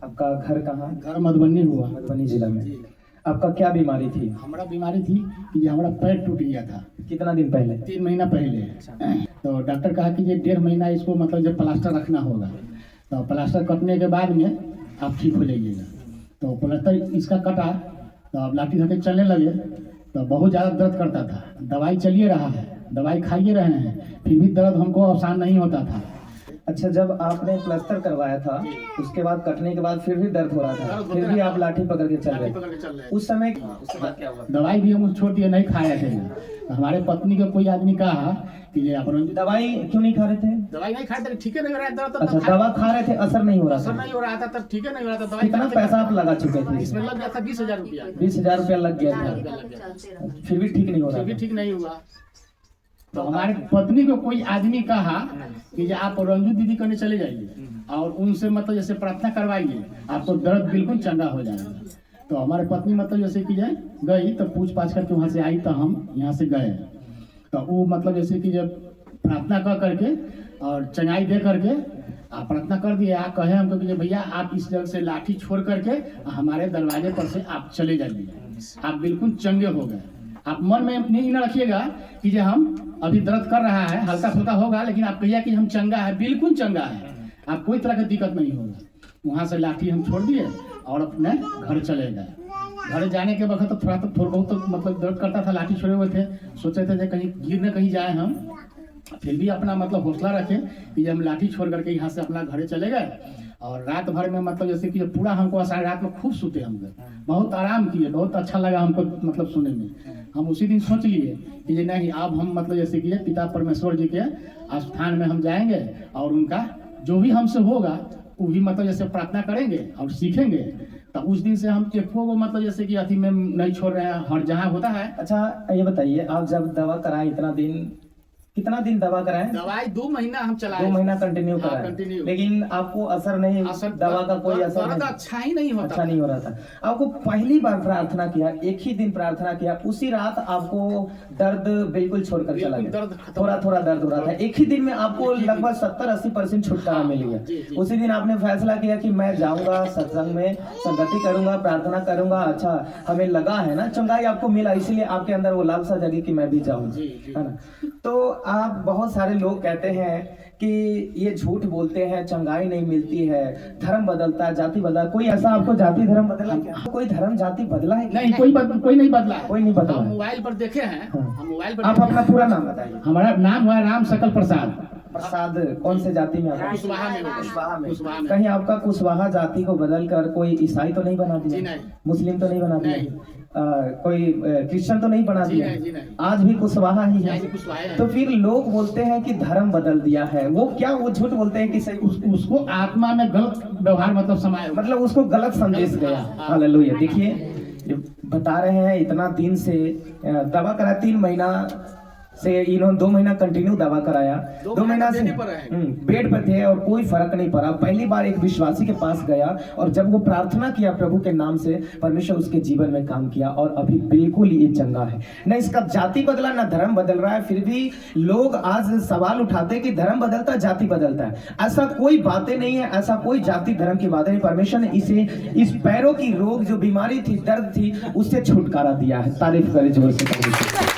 आपका घर कहाँ? घर मधुबनी हुआ। मधुबनी जिला में। आपका क्या बीमारी थी? हमारा बीमारी थी कि हमारा पैर टूट गया था। कितना दिन पहले? 3 महीना पहले। तो डॉक्टर कहा कि ये 1.5 महीना इसको मतलब जब प्लास्टर रखना होगा, तो प्लास्टर कटने के बाद में आप ठीक हो जाइएगा। तो प्लास्टर इसका कटा, तो अब लाठी धके चलने लगे, तो बहुत ज़्यादा दर्द करता था। दवाई चलिए रहा है, दवाई खाइए रहे हैं, फिर भी दर्द हमको आसान नहीं होता था। अच्छा, जब आपने प्लास्टर करवाया था उसके बाद कटने के बाद फिर भी दर्द हो रहा था, फिर भी आप लाठी पकड़ के चल रहे उस समय क्या हुआ? दवाई भी हम छोड़ दिए, नहीं खाए थे। हमारे पत्नी को कोई आदमी कहा कि ये अपन दवाई क्यों नहीं खा रहे थे? दवाई नहीं खाते, ठीक है नहीं हो रहा था। अच्छा, दवा खा रहे थे, असर नहीं हो रहा असर था? नहीं हो रहा था तब, ठीक है नहीं हो रहा था। दवाई कितना पैसा आप लगा चुके थे? इसमें लग गया था 20,000 रुपया। 20,000 रुपया लग गया था, फिर भी ठीक नहीं हो रहा फिर भी था? ठीक नहीं हुआ। तो हमारे पत्नी को कोई आदमी कहा कि ये आप रंजू दीदी करने चले जाइए और उनसे मतलब जैसे प्रार्थना करवाइए, आपको दर्द बिल्कुल चंगा हो जाएगा। तो हमारे पत्नी मतलब जैसे कि गई, तो पूछ पाछ करके वहाँ से आई, तो हम यहाँ से गए। तो वो मतलब जैसे कि जब प्रार्थना कर करके और चंगाई दे करके आप प्रार्थना कर दिए, आप कहे हमको कि भैया आप इस जगह से लाठी छोड़ करके हमारे दरवाजे पर से आप चले जाइए, आप बिल्कुल चंगे हो गए। आप मन में नहीं न रखिएगा कि जो हम अभी दर्द कर रहा है, हल्का फुल्का होगा, लेकिन आप कहिए कि हम चंगा है, बिल्कुल चंगा है, आप कोई तरह की दिक्कत नहीं होगा। वहाँ से लाठी हम छोड़ दिए और अपने घर चले गए। घर जाने के वक्त तो थोड़ा बहुत तो मतलब दर्द करता था, लाठी छोड़े हुए थे, सोचे थे कहीं गिर न कहीं जाए हम, फिर भी अपना मतलब हौसला रखे कि हम लाठी छोड़ करके यहाँ से अपना घर चले गए। और रात भर में मतलब जैसे कि पूरा हमको सारी रात में खूब सोते हम लोग, बहुत आराम किए, बहुत अच्छा लगा हमको मतलब सुनने में। हम उसी दिन सोच लिए कि नहीं, अब हम मतलब जैसे कि पिता परमेश्वर जी के स्थान में हम जाएंगे और उनका जो भी हमसे होगा वो भी मतलब जैसे प्रार्थना करेंगे और सीखेंगे। तो उस दिन से हम एको को मतलब जैसे कि अथी में नहीं छोड़ रहे हैं, हर जहाँ होता है। अच्छा, ये बताइए, आप जब दवा कराए कितना दिन दवा कराए? दवाई 2 महीना हम चलाए। 2 महीना कंटिन्यू कराए, कंटिन्यू। लेकिन आपको असर नहीं, दवा का कोई असर नहीं, अच्छा ही नहीं होता, अच्छा नहीं हो रहा था। आपको पहली बार प्रार्थना किया, एक ही दिन प्रार्थना किया, उसी रात आपको दर्द बिल्कुल छोड़कर चला गया, थोड़ा थोड़ा दर्द हो रहा था, एक ही दिन में आपको लगभग 70-80% छुटकारा मिल गया। उसी दिन आपने फैसला किया कि मैं जाऊंगा सत्संग में, संगति करूंगा, प्रार्थना करूंगा। अच्छा, हमें लगा है ना चंगाई आपको मिला, इसीलिए आपके अंदर वो लालसा जगी कि मैं भी जाऊं, है ना। तो आप, बहुत सारे लोग कहते हैं कि ये झूठ बोलते हैं, चंगाई नहीं मिलती है, धर्म बदलता है, जाति बदला। कोई ऐसा आपको जाति धर्म बदला क्या? कोई धर्म जाति बदला है? नहीं, कोई नहीं बदला, कोई नहीं बदला। हम मोबाइल पर देखे हैं। हम मोबाइल पर। आप अपना पूरा नाम बताइए। हमारा नाम हुआ राम सकल प्रसाद। प्रसाद कौन से जाति में? कुशवाहा में। कुशवाहा में। कहीं आपका कुशवाहा जाति को बदल कर कोई ईसाई तो नहीं बना दिया? मुस्लिम तो नहीं बना दिया? कोई क्रिश्चियन तो नहीं बना दिया? आज भी कुशवाहा ही है। तो फिर लोग बोलते हैं कि धर्म बदल दिया है, वो क्या, वो झूठ बोलते हैं कि सही? उसको आत्मा में गलत व्यवहार मतलब समाया, मतलब उसको गलत संदेश गया। हालेलुया। देखिए, बता रहे हैं इतना दिन से दवा करा, 3 महीना से इन्होंने 2 महीना कंटिन्यू दवा कराया, 2 महीना से बेड पर थे और कोई फर्क नहीं पड़ा। पहली बार एक विश्वासी के पास गया और जब वो प्रार्थना किया प्रभु के नाम से, परमेश्वर उसके जीवन में काम किया और अभी बिल्कुल ये चंगा है। न इसका जाति बदला, न धर्म बदल रहा है। फिर भी लोग आज सवाल उठाते हैं कि धर्म बदलता है, जाति बदलता है। ऐसा कोई बातें नहीं है, ऐसा कोई जाति धर्म की बातें नहीं। परमेश्वर ने इसे, इस पैरों की रोग जो बीमारी थी, दर्द थी, उससे छुटकारा दिया है। तारीफ करें जोर से।